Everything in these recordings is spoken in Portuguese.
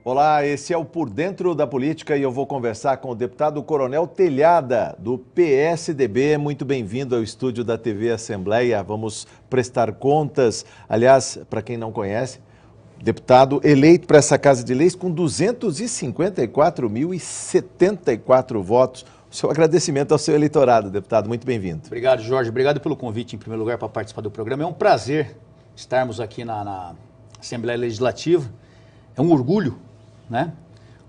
Olá, esse é o Por Dentro da Política e eu vou conversar com o deputado Coronel Telhada, do PSDB. Muito bem-vindo ao estúdio da TV Assembleia. Vamos prestar contas. Aliás, para quem não conhece, deputado eleito para essa Casa de Leis com 254.074 votos. O seu agradecimento ao seu eleitorado, deputado. Muito bem-vindo. Obrigado, Jorge. Obrigado pelo convite, em primeiro lugar, para participar do programa. É um prazer estarmos aqui na Assembleia Legislativa. É um orgulho, né?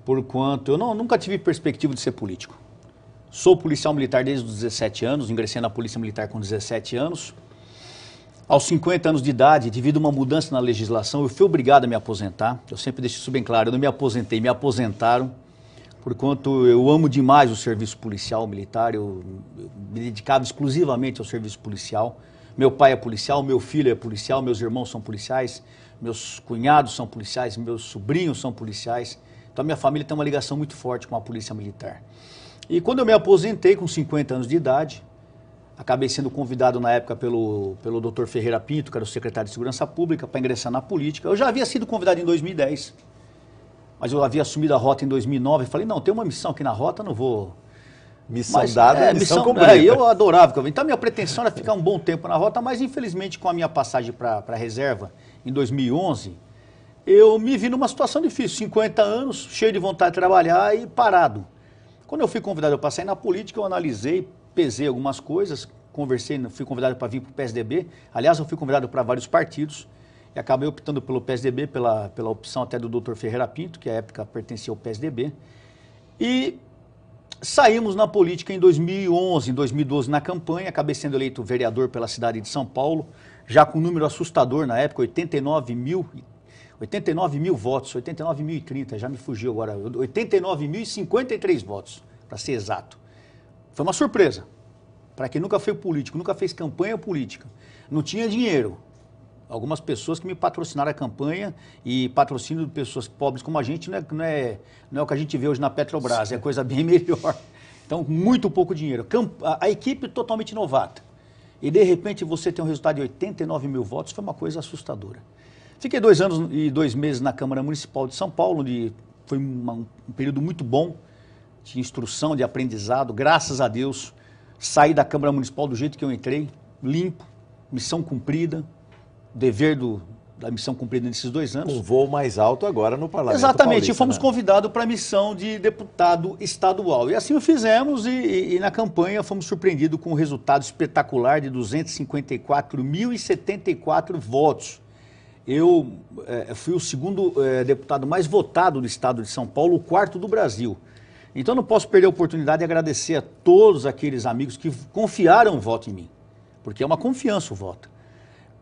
Porquanto eu nunca tive perspectiva de ser político. Sou policial militar desde os 17 anos, ingressei na Polícia Militar com 17 anos. Aos 50 anos de idade, devido a uma mudança na legislação, eu fui obrigado a me aposentar. Eu sempre deixo isso bem claro, eu não me aposentei, me aposentaram. Porquanto eu amo demais o serviço policial militar, eu me dedicava exclusivamente ao serviço policial. Meu pai é policial, meu filho é policial, meus irmãos são policiais, meus cunhados são policiais, meus sobrinhos são policiais. Então a minha família tem uma ligação muito forte com a Polícia Militar. E quando eu me aposentei com 50 anos de idade, acabei sendo convidado na época pelo Dr. Ferreira Pinto, que era o secretário de Segurança Pública, para ingressar na política. Eu já havia sido convidado em 2010, mas eu havia assumido a rota em 2009 e falei, não, tem uma missão aqui na rota, não vou... Missão dada, missão cumprida. Eu adorava. Então, minha pretensão era ficar um bom tempo na rota, mas infelizmente com a minha passagem para a reserva em 2011, eu me vi numa situação difícil, 50 anos, cheio de vontade de trabalhar e parado. Quando eu fui convidado para sair na política, eu analisei, pesei algumas coisas, conversei, fui convidado para vir para o PSDB. Aliás, eu fui convidado para vários partidos e acabei optando pelo PSDB, pela opção até do Dr. Ferreira Pinto, que à época pertencia ao PSDB. E saímos na política em 2011, em 2012 na campanha, acabei sendo eleito vereador pela cidade de São Paulo, já com um número assustador na época, 89 mil votos, 89.030, já me fugiu agora, 89.053 votos, para ser exato. Foi uma surpresa, para quem nunca foi político, nunca fez campanha política, não tinha dinheiro. Algumas pessoas que me patrocinaram a campanha e patrocínio de pessoas pobres como a gente não é o que a gente vê hoje na Petrobras, é coisa bem melhor. Então, muito pouco dinheiro. A equipe totalmente novata. E, de repente, você tem um resultado de 89 mil votos, foi uma coisa assustadora. Fiquei 2 anos e 2 meses na Câmara Municipal de São Paulo, onde foi um período muito bom de instrução, de aprendizado. Graças a Deus, saí da Câmara Municipal do jeito que eu entrei, limpo, missão cumprida. Dever da missão cumprida nesses 2 anos. Um voo mais alto agora no Parlamento Exatamente, Paulista, e fomos né? convidados para a missão de deputado estadual. E assim o fizemos e na campanha fomos surpreendidos com um resultado espetacular de 254.074 votos. Eu fui o segundo deputado mais votado do estado de São Paulo, o 4º do Brasil. Então não posso perder a oportunidade de agradecer a todos aqueles amigos que confiaram o voto em mim, porque é uma confiança o voto.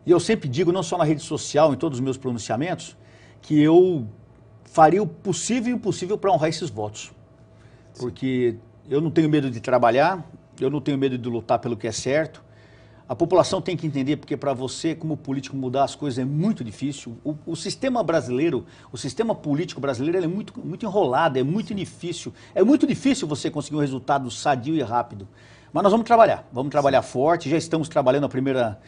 E eu sempre digo, não só na rede social, em todos os meus pronunciamentos, que eu faria o possível e o impossível para honrar esses votos. Porque eu não tenho medo de trabalhar, eu não tenho medo de lutar pelo que é certo. A população tem que entender, porque para você, como político, mudar as coisas é muito difícil. O sistema brasileiro, o sistema político brasileiro é muito enrolado, é muito difícil. É muito difícil você conseguir um resultado sadio e rápido. Mas nós vamos trabalhar forte, já estamos trabalhando a primeira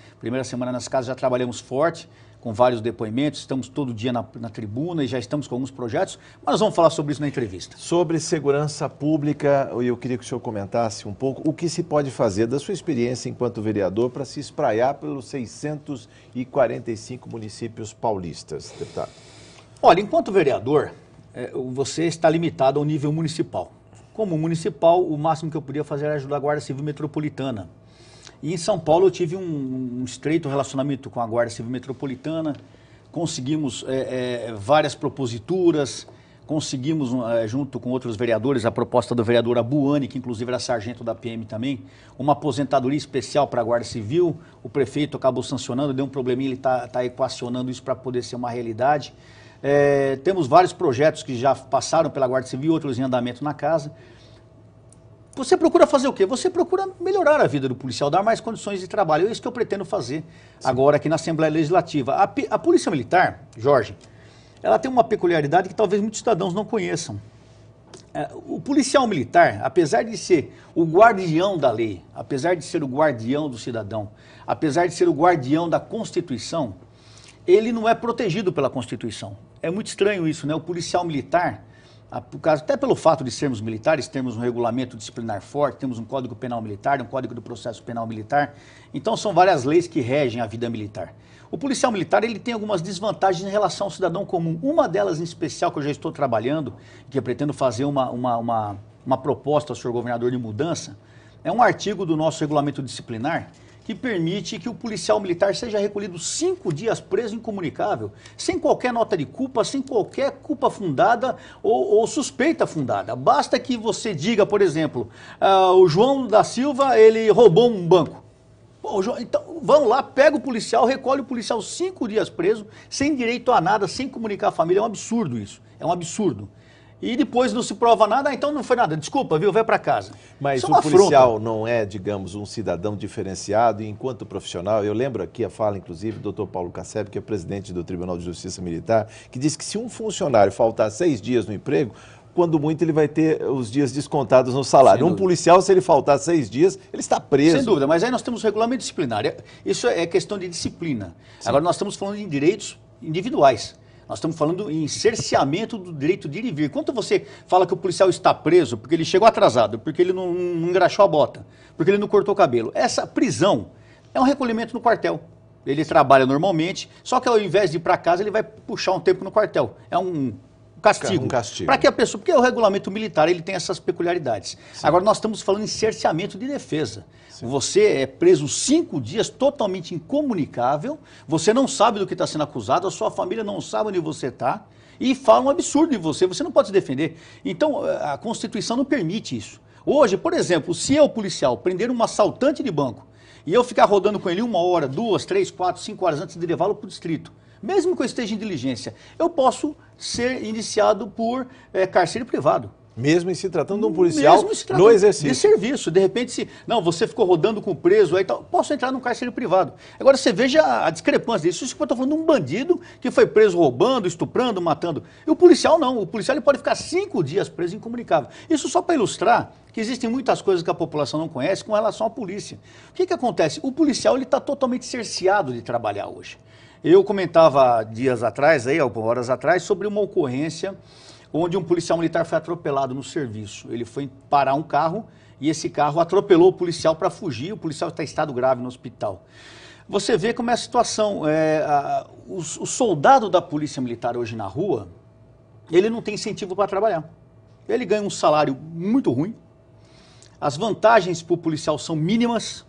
semana nas casas, já trabalhamos forte, com vários depoimentos, estamos todo dia na tribuna e já estamos com alguns projetos, mas nós vamos falar sobre isso na entrevista. Sobre segurança pública, eu queria que o senhor comentasse um pouco o que se pode fazer da sua experiência enquanto vereador para se espraiar pelos 645 municípios paulistas, deputado. Olha, enquanto vereador, você está limitado ao nível municipal. Como municipal, o máximo que eu podia fazer era ajudar a Guarda Civil Metropolitana. E em São Paulo eu tive um estreito relacionamento com a Guarda Civil Metropolitana, conseguimos várias proposituras, conseguimos, junto com outros vereadores, a proposta do vereador Abuani, que inclusive era sargento da PM também, uma aposentadoria especial para a Guarda Civil. O prefeito acabou sancionando, deu um probleminha, ele está equacionando isso para poder ser uma realidade. Temos vários projetos que já passaram pela Guarda Civil, outros em andamento na casa. Você procura fazer o quê? Você procura melhorar a vida do policial, dar mais condições de trabalho. É isso que eu pretendo fazer agora aqui na Assembleia Legislativa. A Polícia Militar, Jorge, ela tem uma peculiaridade que talvez muitos cidadãos não conheçam. O policial militar, apesar de ser o guardião da lei, apesar de ser o guardião do cidadão, apesar de ser o guardião da Constituição, ele não é protegido pela Constituição. é muito estranho isso, né? O policial militar, até pelo fato de sermos militares, temos um regulamento disciplinar forte, temos um Código Penal Militar, um Código do Processo Penal Militar, então são várias leis que regem a vida militar. O policial militar ele tem algumas desvantagens em relação ao cidadão comum. Uma delas em especial que eu já estou trabalhando, que eu pretendo fazer uma proposta ao senhor governador de mudança, é um artigo do nosso regulamento disciplinar que permite que o policial militar seja recolhido 5 dias preso incomunicável, sem qualquer nota de culpa, sem qualquer culpa fundada ou suspeita fundada. Basta que você diga, por exemplo, o João da Silva, ele roubou um banco. Pô, então, vão lá, pega o policial, recolhe o policial 5 dias preso, sem direito a nada, sem comunicar a família. É um absurdo isso, é um absurdo. E depois não se prova nada, então não foi nada. Desculpa, viu? Vai para casa. Mas o policial não é, digamos, um cidadão diferenciado e enquanto profissional, eu lembro aqui a fala, inclusive, do Dr. Paulo Casseb, que é presidente do Tribunal de Justiça Militar, que disse que se um funcionário faltar 6 dias no emprego, quando muito ele vai ter os dias descontados no salário. Um policial, se ele faltar 6 dias, ele está preso. Sem dúvida, mas aí nós temos o regulamento disciplinar. Isso é questão de disciplina. Sim. Agora nós estamos falando em direitos individuais. Nós estamos falando em cerceamento do direito de ir e vir. Quando você fala que o policial está preso porque ele chegou atrasado, porque ele não engraxou a bota, porque ele não cortou o cabelo, essa prisão é um recolhimento no quartel. Ele trabalha normalmente, só que ao invés de ir para casa, ele vai puxar um tempo no quartel. É um castigo. Para que a pessoa? Porque o regulamento militar ele tem essas peculiaridades. Sim. Agora nós estamos falando em cerceamento de defesa. Sim. Você é preso 5 dias totalmente incomunicável, você não sabe do que está sendo acusado, a sua família não sabe onde você está e fala um absurdo de você, você não pode se defender. Então a Constituição não permite isso. Hoje, por exemplo, se eu, policial, prender um assaltante de banco e eu ficar rodando com ele 1 hora, 2, 3, 4, 5 horas antes de levá-lo para o distrito, mesmo que eu esteja em diligência, eu posso ser indiciado por cárcere privado. Mesmo em se tratando de um policial no exercício. De serviço. De repente, se não, você ficou rodando com o preso, aí tal, posso entrar num cárcere privado. Agora, você veja a discrepância disso. Isso que eu estou falando de um bandido que foi preso roubando, estuprando, matando. E o policial não. O policial ele pode ficar 5 dias preso incomunicável. Isso só para ilustrar que existem muitas coisas que a população não conhece com relação à polícia. O que acontece? O policial está totalmente cerceado de trabalhar hoje. Eu comentava dias atrás, horas atrás, sobre uma ocorrência onde um policial militar foi atropelado no serviço. Ele foi parar um carro e esse carro atropelou o policial para fugir. O policial está em estado grave no hospital. Você vê como é a situação. O soldado da polícia militar hoje na rua, ele não tem incentivo para trabalhar. Ele ganha um salário muito ruim. As vantagens para o policial são mínimas.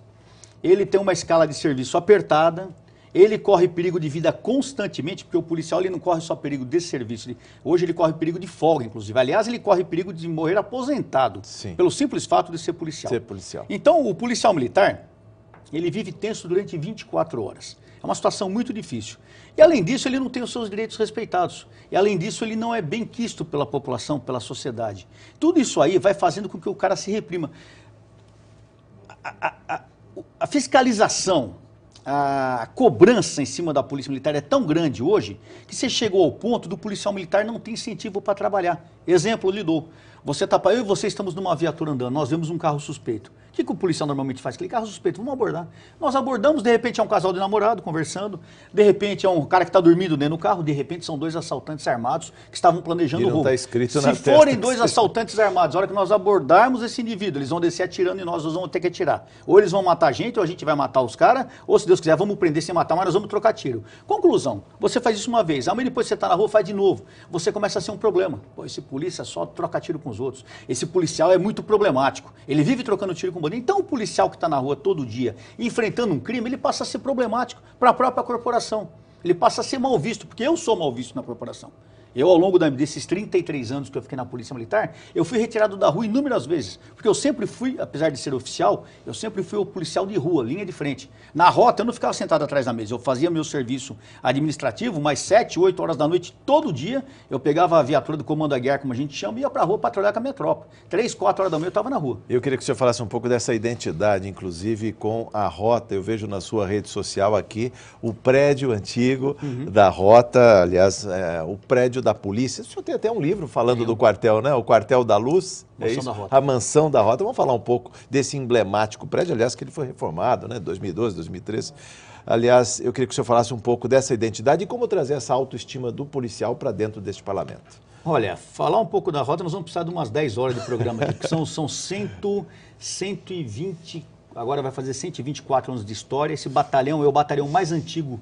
Ele tem uma escala de serviço apertada. Ele corre perigo de vida constantemente, porque o policial ele não corre só perigo de serviço. Hoje ele corre perigo de folga, inclusive. Aliás, ele corre perigo de morrer aposentado, sim, pelo simples fato de ser policial. Então, o policial militar, ele vive tenso durante 24 horas. É uma situação muito difícil. E, além disso, ele não tem os seus direitos respeitados. E, além disso, ele não é bem quisto pela população, pela sociedade. Tudo isso aí vai fazendo com que o cara se reprima. A fiscalização, a cobrança em cima da polícia militar é tão grande hoje que você chegou ao ponto do policial militar não ter incentivo para trabalhar. Exemplo, eu lhe dou. Eu e você estamos numa viatura andando, nós vemos um carro suspeito. O que o policial normalmente faz? Aquele carro suspeito, vamos abordar. Nós abordamos, de repente é um casal de namorado conversando, de repente é um cara que está dormindo dentro do carro, de repente são 2 assaltantes armados que estavam planejando o roubo. Tá escrito na Se forem 2 assaltantes armados, a hora que nós abordarmos esse indivíduo, eles vão descer atirando e nós vamos ter que atirar. Ou eles vão matar a gente, ou a gente vai matar os caras, ou se Deus quiser, vamos prender sem matar, mas nós vamos trocar tiro. Conclusão, você faz isso uma vez, amanhã depois você está na rua, faz de novo. Você começa a ser um problema. Pô, esse polícia só troca tiro com os outros. Esse policial é muito problemático. Ele vive trocando tiro com o bandido. Então o policial que está na rua todo dia enfrentando um crime, ele passa a ser problemático para a própria corporação. Ele passa a ser mal visto, porque eu sou mal visto na corporação. Eu, ao longo desses 33 anos que eu fiquei na Polícia Militar, eu fui retirado da rua inúmeras vezes. Porque eu sempre fui, apesar de ser oficial, eu sempre fui o policial de rua, linha de frente. Na rota, eu não ficava sentado atrás da mesa. Eu fazia meu serviço administrativo, mais 7, 8 horas da noite, todo dia. Eu pegava a viatura do Comando da Guerra, como a gente chama, e ia para a rua patrulhar com a minha tropa. 3, 4 horas da manhã eu estava na rua. Eu queria que o senhor falasse um pouco dessa identidade, inclusive com a Rota. Eu vejo na sua rede social aqui o prédio antigo da Rota, aliás, o prédio da polícia. O senhor tem até um livro falando do quartel, né? O Quartel da Luz. Mansão da Rota. A Mansão da Rota. Vamos falar um pouco desse emblemático prédio, aliás, que ele foi reformado, né? 2012, 2013. Aliás, eu queria que o senhor falasse um pouco dessa identidade e como trazer essa autoestima do policial para dentro deste parlamento. Olha, falar um pouco da Rota, nós vamos precisar de umas 10 horas de programa aqui, porque são 120, agora vai fazer 124 anos de história. Esse batalhão é o batalhão mais antigo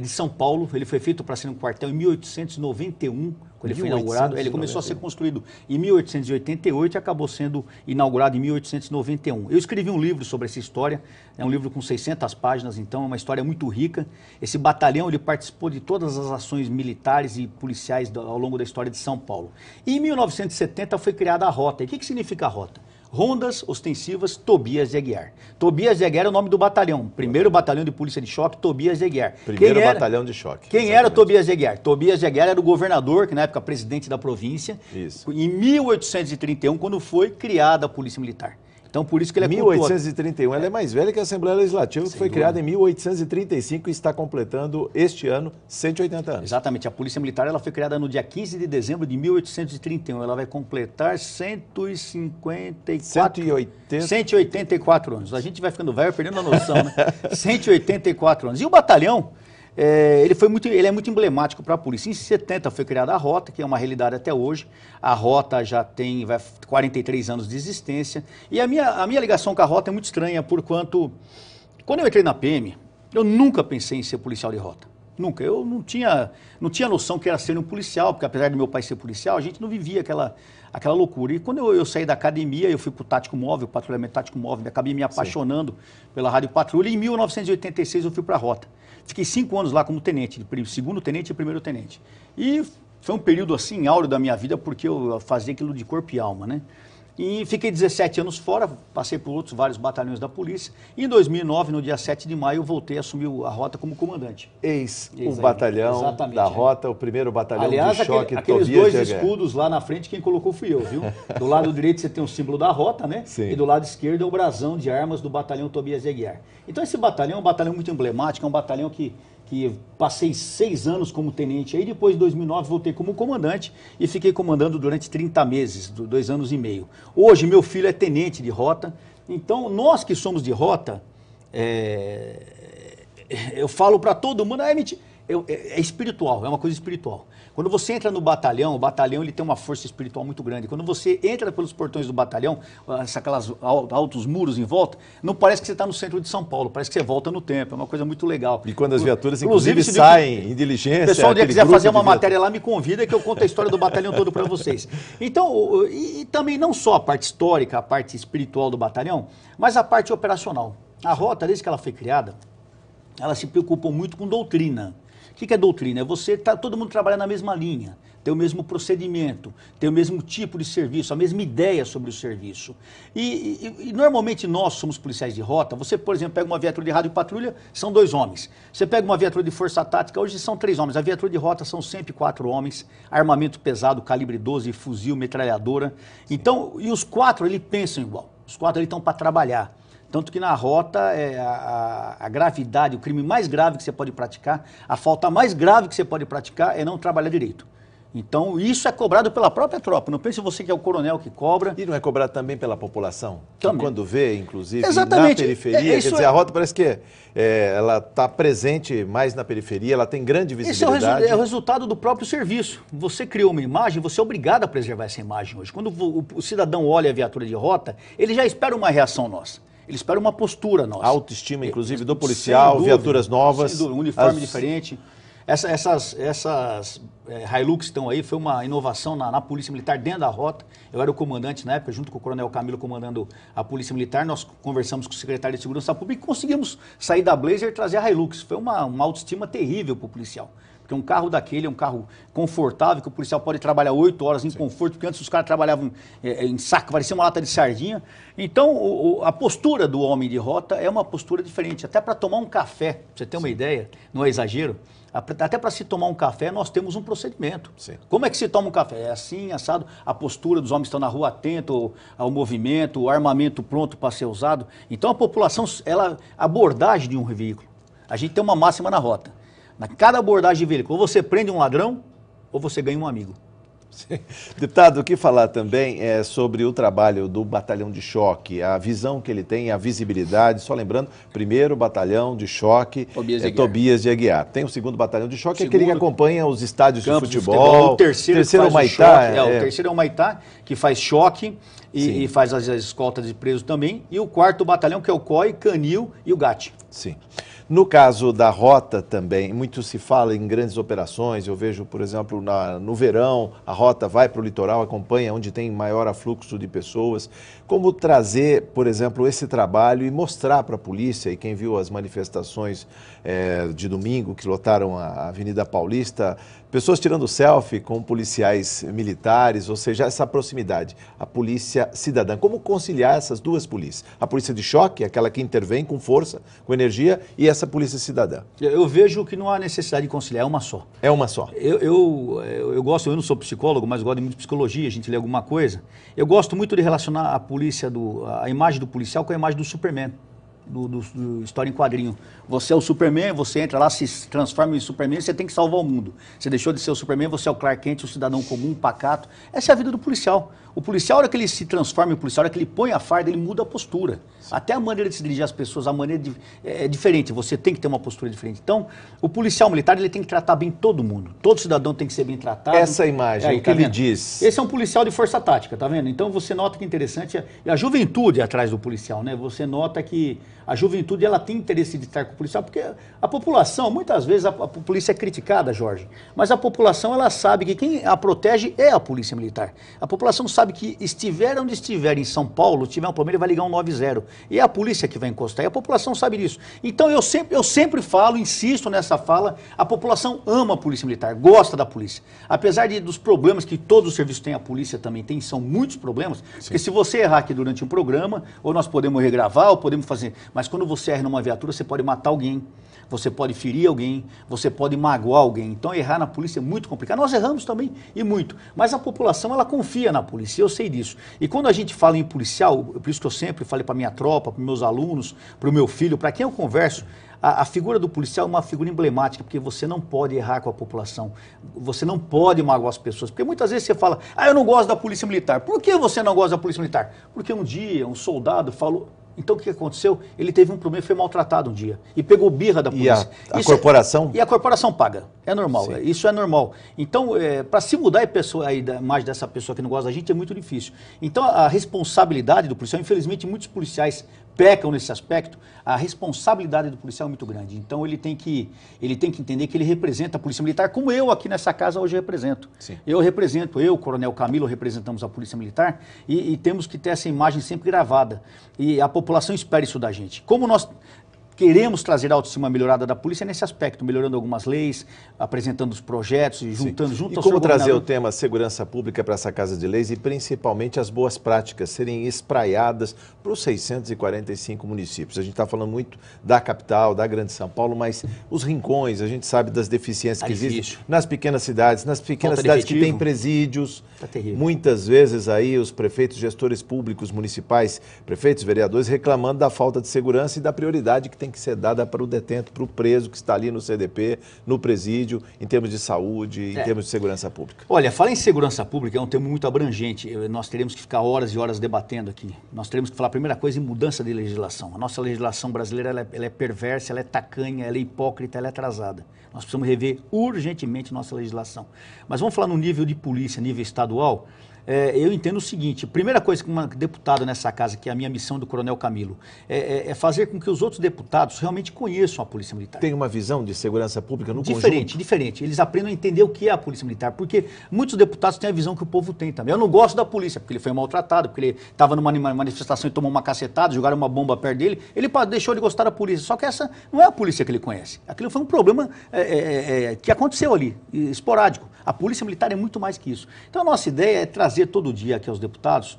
de São Paulo. Ele foi feito para ser um quartel em 1891, quando ele foi inaugurado. Ele começou a ser construído em 1888 e acabou sendo inaugurado em 1891. Eu escrevi um livro sobre essa história, é um livro com 600 páginas, então é uma história muito rica. Esse batalhão ele participou de todas as ações militares e policiais ao longo da história de São Paulo. E em 1970 foi criada a Rota. E o que significa a Rota? Rondas Ostensivas Tobias de Aguiar. Tobias de Aguiar é o nome do batalhão. Primeiro batalhão de polícia de choque, Tobias de Aguiar. Primeiro batalhão de choque. Quem era Tobias de Aguiar? Tobias de Aguiar era o governador, que na época presidente da província. Isso. Em 1831, quando foi criada a Polícia Militar. Então, por isso que ele é 1831, ela é mais velha que a Assembleia Legislativa, que foi criada em 1835 e está completando este ano 180 anos. Exatamente, a Polícia Militar ela foi criada no dia 15 de dezembro de 1831, ela vai completar 184 anos. A gente vai ficando velho, perdendo a noção, né? 184 anos. E o batalhão, ele é muito emblemático para a polícia. Em 70 foi criada a Rota, que é uma realidade até hoje. A Rota já tem 43 anos de existência. E a minha ligação com a Rota é muito estranha, porquanto, quando eu entrei na PM, eu nunca pensei em ser policial de Rota. Nunca. Eu não tinha noção que era ser um policial, porque apesar do meu pai ser policial, a gente não vivia aquela loucura. E quando eu saí da academia, eu fui para o Tático Móvel, patrulhamento Tático Móvel, acabei me apaixonando pela Rádio Patrulha. E em 1986 eu fui para a Rota. Fiquei 5 anos lá como tenente, segundo tenente e primeiro tenente. E foi um período assim áureo da minha vida, porque eu fazia aquilo de corpo e alma, né? E fiquei 17 anos fora, passei por vários batalhões da polícia. E em 2009, no dia 7 de maio, eu voltei a assumir a Rota como comandante. O batalhão da Rota, o primeiro batalhão de choque. Aqueles dois escudos lá na frente, quem colocou fui eu, viu? Do lado direito você tem o símbolo da Rota, né? Sim. E do lado esquerdo é o brasão de armas do batalhão Tobias de Aguiar. Então esse batalhão é um batalhão muito emblemático, é um batalhão que passei 6 anos como tenente, aí depois de 2009 voltei como comandante e fiquei comandando durante 30 meses, 2 anos e meio. Hoje meu filho é tenente de Rota, então nós que somos de Rota, eu falo para todo mundo, é espiritual, é uma coisa espiritual. Quando você entra no batalhão, o batalhão ele tem uma força espiritual muito grande. Quando você entra pelos portões do batalhão, aquelas altos muros em volta, não parece que você está no centro de São Paulo, parece que você volta no tempo, é uma coisa muito legal. E quando as viaturas, inclusive saem em diligência... O pessoal, que quiser fazer uma matéria lá, me convida que eu conto a história do batalhão todo para vocês. Então, e também não só a parte histórica, a parte espiritual do batalhão, mas a parte operacional. A Rota, desde que ela foi criada, ela se preocupou muito com doutrina. O que é doutrina? É todo mundo trabalha na mesma linha, tem o mesmo procedimento, tem o mesmo tipo de serviço, a mesma ideia sobre o serviço. E normalmente nós somos policiais de Rota, você, por exemplo, pega uma viatura de rádio patrulha, são 2 homens. Você pega uma viatura de força tática, hoje são 3 homens. A viatura de Rota são sempre 4 homens, armamento pesado, calibre 12, fuzil, metralhadora. Então, e os 4 ali pensam igual, os 4 ali estão para trabalhar. Tanto que na Rota, a gravidade, o crime mais grave que você pode praticar, a falta mais grave que você pode praticar é não trabalhar direito. Então, isso é cobrado pela própria tropa. Não pense você que é o coronel que cobra. E não é cobrado também pela população? Também. Que quando vê, inclusive, exatamente. Na periferia, quer dizer, a Rota parece que ela está presente mais na periferia, ela tem grande visibilidade. Isso é o resultado do próprio serviço. Você criou uma imagem, você é obrigado a preservar essa imagem hoje. Quando o cidadão olha a viatura de Rota, ele já espera uma reação nossa. Ele espera uma postura nossa. A autoestima, inclusive, do policial, dúvida, viaturas novas. Uniforme diferente. Essas Hilux que estão aí, foi uma inovação na Polícia Militar dentro da Rota. Eu era o comandante na época, junto com o Coronel Camilo comandando a Polícia Militar. Nós conversamos com o secretário de Segurança Pública e conseguimos sair da Blazer e trazer a Hilux. Foi uma autoestima terrível para o policial. Porque um carro daquele é um carro confortável, que o policial pode trabalhar 8 horas em conforto, porque antes os caras trabalhavam em saco, parecia uma lata de sardinha. Então, a postura do homem de Rota é uma postura diferente. Até para tomar um café, pra você ter uma ideia, não é exagero, até para se tomar um café nós temos um procedimento. Sim. Como é que se toma um café? É assim, assado, a postura dos homens estão na rua atento ao movimento, o armamento pronto para ser usado. Então, a população, a abordagem de um veículo, a gente tem uma máxima na Rota. Na cada abordagem de veículo, ou você prende um ladrão, ou você ganha um amigo. Sim. Deputado, o que falar também é sobre o trabalho do batalhão de choque, a visão que ele tem, a visibilidade. Só lembrando, primeiro batalhão de choque, Tobias de Aguiar. Tem o segundo batalhão de choque, aquele que acompanha os estádios de futebol. O terceiro é o Humaitá. O terceiro é o Humaitá, que faz choque e faz as escoltas de presos também. E o quarto batalhão, que é o COI, Canil e o GAT. Sim. No caso da rota também, muito se fala em grandes operações. Eu vejo, por exemplo, no verão, a rota vai para o litoral, acompanha onde tem maior afluxo de pessoas. Como trazer, por exemplo, esse trabalho e mostrar para a polícia, e quem viu as manifestações de domingo que lotaram a Avenida Paulista, pessoas tirando selfie com policiais militares, ou seja, essa proximidade, a polícia cidadã. Como conciliar essas duas polícias? A polícia de choque, aquela que intervém com força, com energia, e essa polícia cidadã. Eu vejo que não há necessidade de conciliar, é uma só. É uma só. Eu não sou psicólogo, mas gosto muito de psicologia, a gente lê alguma coisa. Eu gosto muito de relacionar a imagem do policial com a imagem do Superman. Do História em Quadrinho. Você é o Superman, você entra lá, se transforma em Superman, você tem que salvar o mundo. Você deixou de ser o Superman, você é o Clark Kent, o cidadão comum, pacato. Essa é a vida do policial. O policial, a hora que ele se transforma em policial, a hora que ele põe a farda, ele muda a postura. Sim. Até a maneira de se dirigir às pessoas, a maneira é diferente, você tem que ter uma postura diferente. Então, o policial militar, ele tem que tratar bem todo mundo. Todo cidadão tem que ser bem tratado. Essa imagem, o que ele diz? Esse é um policial de força tática, tá vendo? Então, você nota que interessante, a juventude atrás do policial, né? Você nota que a juventude, ela tem interesse de estar com o policial, porque a população, muitas vezes a polícia é criticada, Jorge, mas a população, ela sabe que quem a protege é a polícia militar. A população sabe que estiver onde estiver em São Paulo, tiver um problema, ele vai ligar 190. E é a polícia que vai encostar, e a população sabe disso. Então eu sempre falo, insisto nessa fala, a população ama a polícia militar, gosta da polícia. Apesar dos problemas que todos os serviços têm, a polícia também tem, são muitos problemas, sim, porque se você errar aqui durante um programa, ou nós podemos regravar, ou podemos fazer... Mas quando você erra numa viatura, você pode matar alguém, você pode ferir alguém, você pode magoar alguém. Então, errar na polícia é muito complicado. Nós erramos também, e muito. Mas a população, ela confia na polícia, eu sei disso. E quando a gente fala em policial, por isso que eu sempre falei para minha tropa, para meus alunos, para o meu filho, para quem eu converso, a figura do policial é uma figura emblemática, porque você não pode errar com a população, você não pode magoar as pessoas, porque muitas vezes você fala, eu não gosto da polícia militar. Por que você não gosta da polícia militar? Porque um dia um soldado falou... Então, o que aconteceu? Ele teve um problema, foi maltratado um dia. E pegou birra da polícia. E a corporação? E a corporação paga. É normal. Isso é normal. Então, para se mudar a imagem dessa pessoa que não gosta da gente é muito difícil. Então, a responsabilidade do policial, infelizmente, muitos policiais pecam nesse aspecto, a responsabilidade do policial é muito grande. Então, ele tem que entender que ele representa a Polícia Militar, como eu aqui nessa casa hoje represento. Sim. Eu, o Coronel Camilo, representamos a Polícia Militar e temos que ter essa imagem sempre gravada. E a população espera isso da gente. Como nós queremos trazer a autoestima melhorada da polícia nesse aspecto, melhorando algumas leis, apresentando os projetos e juntando junto ao seu governador. E como trazer o tema segurança pública para essa Casa de Leis e principalmente as boas práticas serem espraiadas para os 645 municípios. A gente está falando muito da capital, da Grande São Paulo, mas os rincões, a gente sabe das deficiências que existem nas pequenas cidades, que têm presídios. Tá terrível. Muitas vezes aí os prefeitos, gestores públicos, municipais, prefeitos, vereadores reclamando da falta de segurança e da prioridade que tem que ser dada para o detento, para o preso que está ali no CDP, no presídio, em termos de saúde, em termos de segurança pública. Olha, falar em segurança pública é um tema muito abrangente. Nós teremos que ficar horas e horas debatendo aqui. Nós teremos que falar, a primeira coisa, em mudança de legislação. A nossa legislação brasileira ela é perversa, ela é tacanha, ela é hipócrita, ela é atrasada. Nós precisamos rever urgentemente nossa legislação. Mas vamos falar no nível de polícia, nível estadual. Eu entendo o seguinte, a primeira coisa que um deputado nessa casa, que é a minha missão do Coronel Camilo, é fazer com que os outros deputados realmente conheçam a Polícia Militar. Tem uma visão de segurança pública no conjunto? Diferente. Eles aprendam a entender o que é a Polícia Militar, porque muitos deputados têm a visão que o povo tem também. Eu não gosto da polícia, porque ele foi maltratado, porque ele estava numa manifestação e tomou uma cacetada, jogaram uma bomba perto dele, ele deixou de gostar da polícia. Só que essa não é a polícia que ele conhece. Aquilo foi um problema que aconteceu ali, esporádico. A Polícia Militar é muito mais que isso. Então a nossa ideia é trazer trazer todo dia aqui aos deputados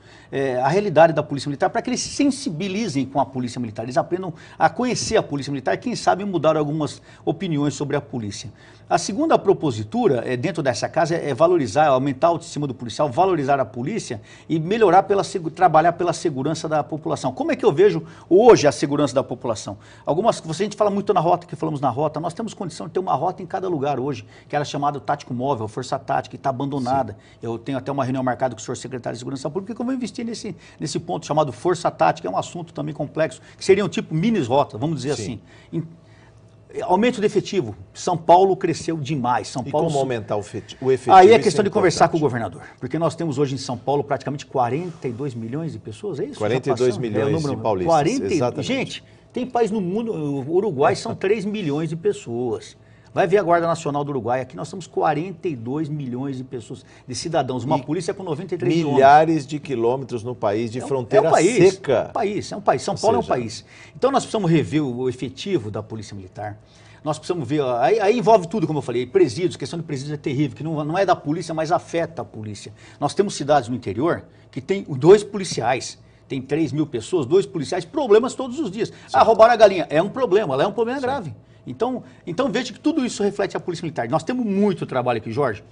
a realidade da Polícia Militar, para que eles se sensibilizem com a Polícia Militar, eles aprendam a conhecer a Polícia Militar, quem sabe mudar algumas opiniões sobre a polícia. A segunda propositura dentro dessa casa é valorizar, aumentar a autoestima do policial, valorizar a polícia e melhorar, trabalhar pela segurança da população. Como é que eu vejo hoje a segurança da população? A gente fala muito na rota, que falamos na rota, nós temos condição de ter uma rota em cada lugar hoje, que era chamada Tático Móvel, Força Tática, que está abandonada. Sim. Eu tenho até uma reunião marcada com o senhor secretário de Segurança Pública, que eu vou investir nesse ponto chamado Força Tática, é um assunto também complexo, que seria um tipo mini-rota, vamos dizer assim. Aumento de efetivo. São Paulo cresceu demais. São Paulo... como aumentar o efetivo? Aí é questão de conversar com o governador. Porque nós temos hoje em São Paulo praticamente 42 milhões de pessoas, é isso? 42 milhões de paulistas, exatamente. Gente, tem país no mundo, o Uruguai são 3 milhões de pessoas. Vai ver a Guarda Nacional do Uruguai, aqui nós temos 42 milhões de pessoas, de cidadãos, uma polícia com 93 milhões. Milhares de quilômetros no país, de fronteira seca. É um país, São Paulo é um país. Então nós precisamos rever o efetivo da Polícia Militar, nós precisamos ver, aí envolve tudo, como eu falei, presídios, questão de presídios é terrível, que não é da polícia, mas afeta a polícia. Nós temos cidades no interior que tem 2 policiais, tem 3 mil pessoas, 2 policiais, problemas todos os dias. Sim. Roubaram a galinha, é um problema, ela é um problema grave. Então veja que tudo isso reflete a Polícia Militar. Nós temos muito trabalho aqui, Jorge.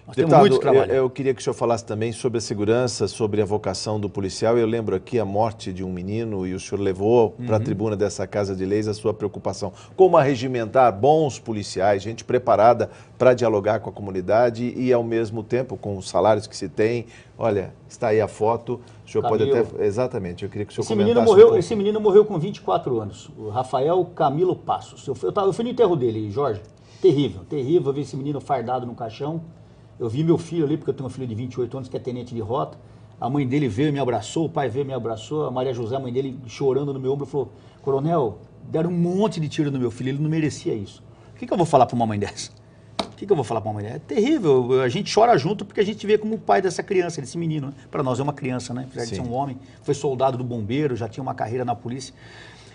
Nós temos muito trabalho. Eu queria que o senhor falasse também sobre a segurança, sobre a vocação do policial. Eu lembro aqui a morte de um menino e o senhor levou para a tribuna dessa Casa de Leis a sua preocupação. Como arregimentar bons policiais, gente preparada para dialogar com a comunidade e, ao mesmo tempo, com os salários que se tem. Olha, está aí a foto. O senhor pode até... Exatamente, eu queria que o senhor comentasse Esse menino morreu com 24 anos, o Rafael Camilo Passos. Eu fui no enterro dele, Jorge. Terrível, terrível. Eu vi esse menino fardado no caixão. Eu vi meu filho ali, porque eu tenho um filho de 28 anos que é tenente de rota. A mãe dele veio e me abraçou, o pai veio e me abraçou. A Maria José, a mãe dele, chorando no meu ombro, falou: Coronel, deram um monte de tiro no meu filho, ele não merecia isso. O que eu vou falar para uma mãe dessa? O que eu vou falar para uma mãe dessa? É terrível, a gente chora junto porque a gente vê como o pai dessa criança, desse menino. Né? Para nós é uma criança, né? Apesar de ser um homem, foi soldado do bombeiro, já tinha uma carreira na polícia.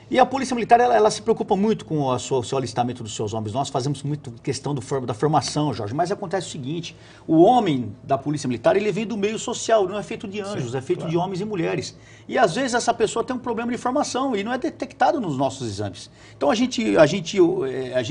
E a Polícia Militar, ela se preocupa muito com o seu alistamento dos seus homens. Nós fazemos muito questão da formação, Jorge, mas acontece o seguinte: o homem da Polícia Militar, ele vem do meio social, não é feito de anjos, é feito de homens e mulheres. E às vezes essa pessoa tem um problema de formação e não é detectado nos nossos exames. Então a gente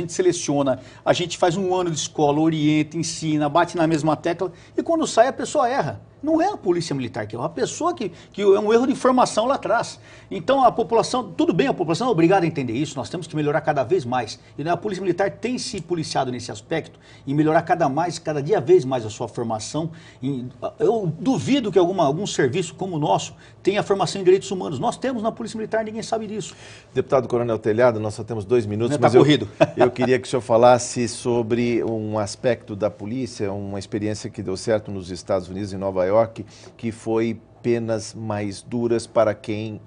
seleciona, a gente faz um ano de escola, orienta, ensina, bate na mesma tecla e quando sai a pessoa erra. Não é a Polícia Militar que é uma pessoa que é um erro de formação lá atrás. Então a população, tudo bem, a população é obrigada a entender isso, nós temos que melhorar cada vez mais. E a Polícia Militar tem se policiado nesse aspecto e melhorar cada dia vez mais a sua formação. Eu duvido que algum serviço como o nosso tenha formação em direitos humanos. Nós temos na Polícia Militar, ninguém sabe disso. Deputado Coronel Telhado, nós só temos 2 minutos, mas eu queria que o senhor falasse sobre um aspecto da polícia, uma experiência que deu certo nos Estados Unidos, em Nova York, que foi penas mais duras para quem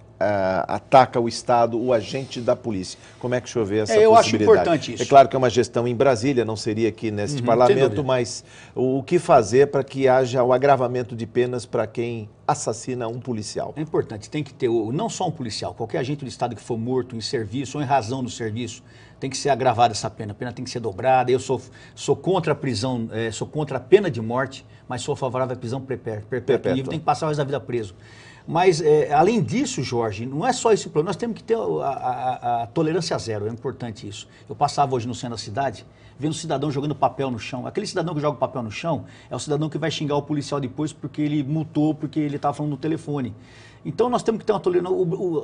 ataca o Estado, o agente da polícia. Como é que o senhor vê essa possibilidade? Eu acho importante isso. É claro que é uma gestão em Brasília, não seria aqui neste parlamento, mas o que fazer para que haja o agravamento de penas para quem assassina um policial? É importante, tem que ter, não só um policial, qualquer agente do Estado que for morto em serviço ou em razão do serviço, tem que ser agravada essa pena, a pena tem que ser dobrada. Eu sou contra a prisão, sou contra a pena de morte, mas sou favorável à prisão perpétua. Tem que passar o resto da vida preso. Mas, além disso, Jorge, não é só esse problema, nós temos que ter a tolerância zero, é importante isso. Eu passava hoje no centro da cidade, vendo um cidadão jogando papel no chão. Aquele cidadão que joga papel no chão é o cidadão que vai xingar o policial depois porque ele multou, porque ele estava falando no telefone. Então nós temos que ter uma tolerância.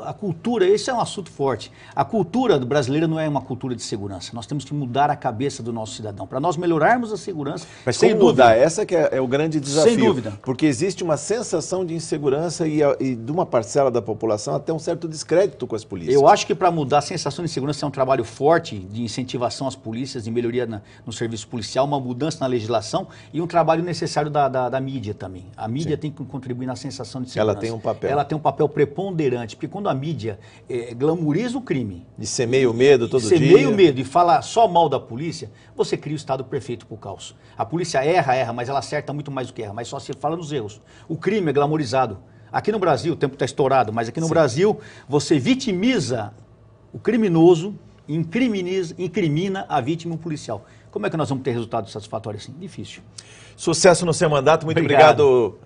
A cultura, esse é um assunto forte. A cultura brasileira não é uma cultura de segurança. Nós temos que mudar a cabeça do nosso cidadão. Para nós melhorarmos a segurança, mas sem dúvida. Mudar? Essa que é o grande desafio. Sem dúvida. Porque existe uma sensação de insegurança e de uma parcela da população até um certo descrédito com as polícias. Eu acho que para mudar a sensação de insegurança é um trabalho forte de incentivação às polícias, de melhoria no serviço policial, uma mudança na legislação e um trabalho necessário da mídia também. A mídia tem que contribuir na sensação de segurança. Ela tem um papel. Ela tem um papel preponderante, porque quando a mídia glamoriza o crime... E semeia o medo todo dia. Semeia o medo e fala só mal da polícia, você cria o estado perfeito para o caos. A polícia erra, mas ela acerta muito mais do que erra, mas só se fala nos erros. O crime é glamorizado. Aqui no Brasil, o tempo está estourado, mas aqui no Brasil, você vitimiza o criminoso, incrimina a vítima e o policial. como é que nós vamos ter resultado satisfatório assim? Difícil. Sucesso no seu mandato, muito obrigado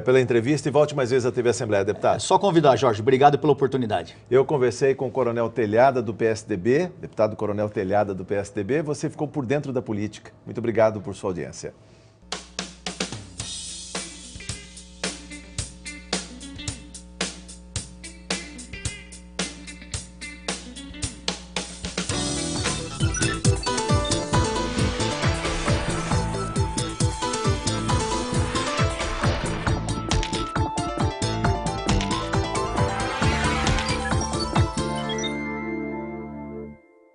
pela entrevista e volte mais vezes à TV Assembleia, deputado. É só convidar, Jorge. Obrigado pela oportunidade. Eu conversei com o Coronel Telhada do PSDB, deputado Coronel Telhada do PSDB, você ficou por dentro da política. Muito obrigado por sua audiência.